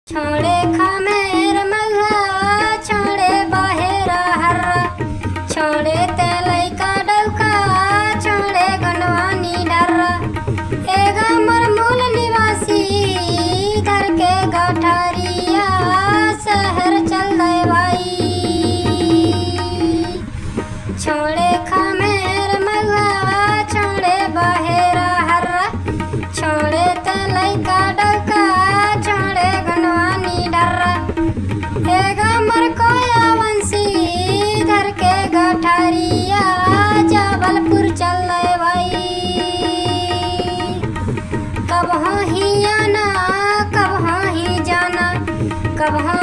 छोड़े खामेर मल्हा छोड़े बाहेरा हर्रा छोड़े तेलई का डलका छोड़े गंडवानी डर्रा एगा मरमूल निवासी घर के गठारिया शहर चल गए भाई। छोड़े खामेर मल्हा छोड़े बाहेरा हर्रा छोड़े तेलई का डलका छोड़े गंडवानी डर्रा एगा मर कोया वंशी घर के गठारिया जबलपुर चल रहे भाई। कब हाँ ही आना कब हाँ ही जाना कब हाँ